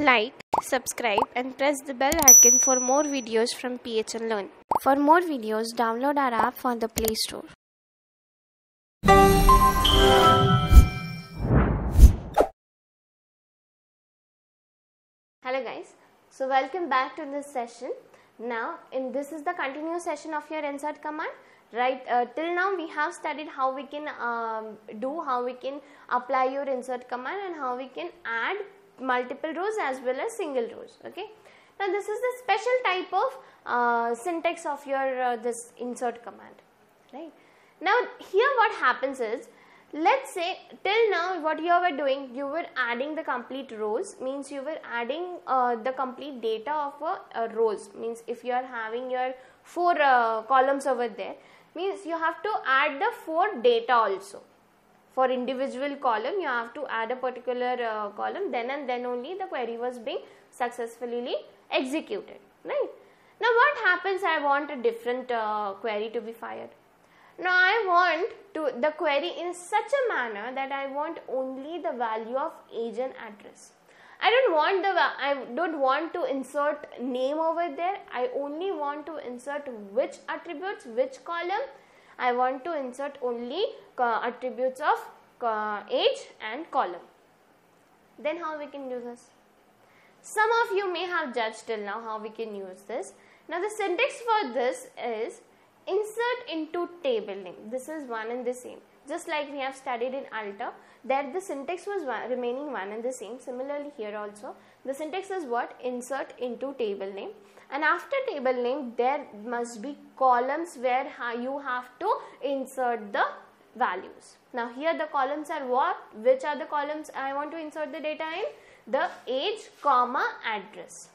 Like, subscribe and press the bell icon for more videos from PHN Learn. For more videos, download our app from the Play Store. Hello guys, so welcome back to this session. Now this is the continuous session of your insert command. Right, till now we have studied how we can apply your insert command and how we can add multiple rows as well as single rows. Okay, now this is the special type of syntax of your this insert command. Right, now here what happens is, let's say till now what you were doing, you were adding the complete rows, means you were adding the complete data of rows, means if you are having your 4 columns over there, means you have to add the 4 data also. For individual column you have to add a particular column, then and then only the query was being successfully executed. Right, now what happens, I want a different query to be fired. Now I want the query in such a manner that I want only the value of age and address. I don't want to insert name over there. I only want to insert which attributes, which column. I want to insert only attributes of age and column. Then how we can use this? Some of you may have judged till now how we can use this. Now the syntax for this is insert into table name. This is one and the same. Just like we have studied in Alta, there the syntax was remaining one and the same. Similarly here also the syntax is what? Insert into table name, and after table name there must be columns where you have to insert the values. Now here the columns are what? Which are the columns I want to insert the data in? The age, comma, address.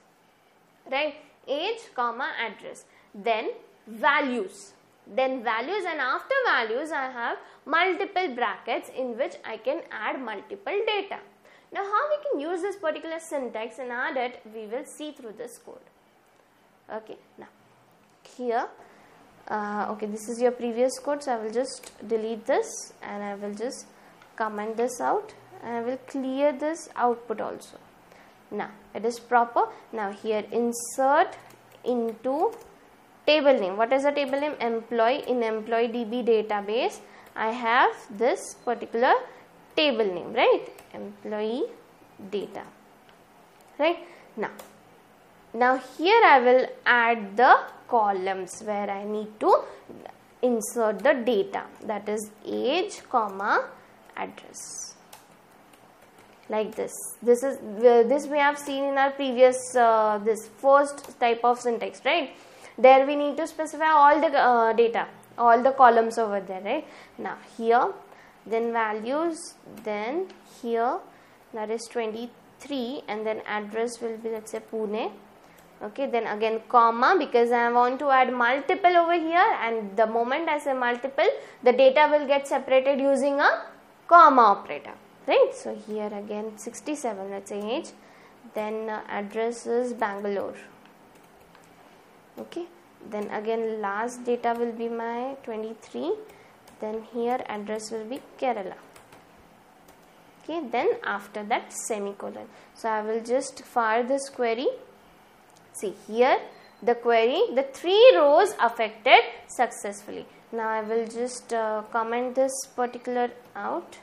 Right, age, comma, address. Then values, and after values I have multiple brackets in which I can add multiple data. Now how we can use this particular syntax and add it, we will see through this code. Okay, now here okay, this is your previous code, so I will just delete this and I will just comment this out and I will clear this output also. Now it is proper. Now here insert into table name. What is a table name? Employee. In employee DB database I have this particular table name, right? Employee data. Right, now here I will add the columns where I need to insert the data, that is age, comma, address. Like this. This we have seen in our previous this first type of syntax, right? There we need to specify all the data, all the columns over there, right? Now here, then values, then here that is 23, and then address will be, let's say, Pune. Okay, then again comma, because I want to add multiple over here, and the moment I say multiple, the data will get separated using a comma operator, right? So here again 67, let's say age, then address is Bangalore. Okay, then again last data will be my 23, then here address will be Kerala. Okay, then after that semicolon. So I will just fire this query. See here the query, the 3 rows affected successfully. Now I will just comment this particular out.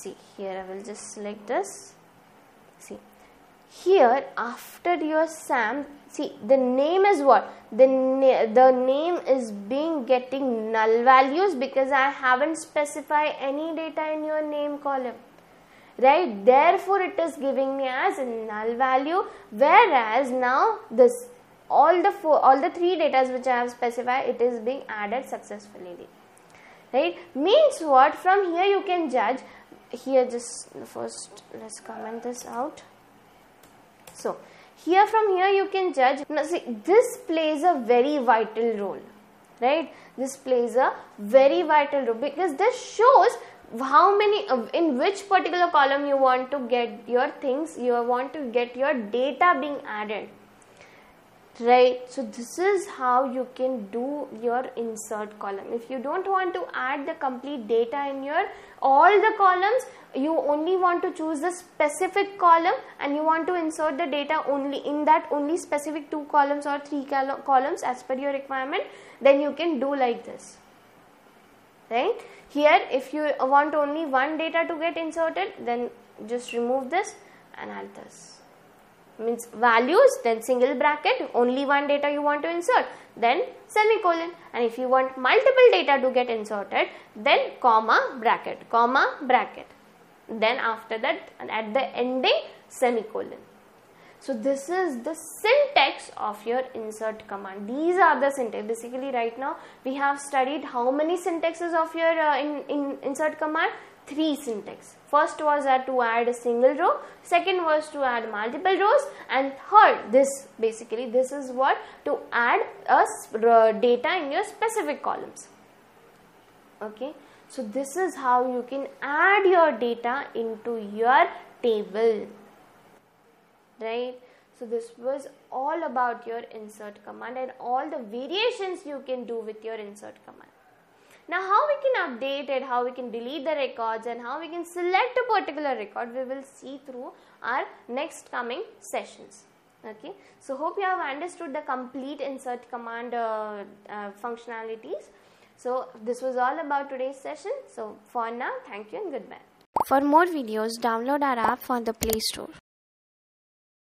See here I will just select this. See here after your SAM, see the name is what? The name is getting null values because I haven't specified any data in your name column. Right, therefore it is giving me as a null value, whereas now this all the 3 data which I have specified, it is being added successfully. Right, means what? From here you can judge. Here just first let's comment this out. So here from here you can judge. Now see, this plays a very vital role, right? This plays a very vital role because this shows how many, in which particular column you want to get your things, you want to get your data being added. right? So this is how you can do your insert column. If you don't want to add the complete data in your all the columns, you only want to choose the specific column and you want to insert the data only in that only specific 2 columns or 3 columns as per your requirement, then you can do like this, right? Here if you want only one data to get inserted, then just remove this and add this. Means values, then single bracket, only one data you want to insert, then semicolon, and if you want multiple data to get inserted, then comma bracket, then after that and at the ending semicolon. So this is the syntax of your insert command. These are the syntax. Basically right now we have studied how many syntaxes of your insert command? 3 syntax. First was to add a single row, second was to add multiple rows, and third, this is what to add data in your specific columns. Okay, so this is how you can add your data into your table, right? So this was all about your insert command and all the variations you can do with your insert command. Now how we can update it, how we can delete the records, and how we can select a particular record, we will see through our next coming sessions. Okay, so hope you have understood the complete insert command functionalities. So this was all about today's session. So for now, thank you and goodbye. For more videos, download our app from the Play Store.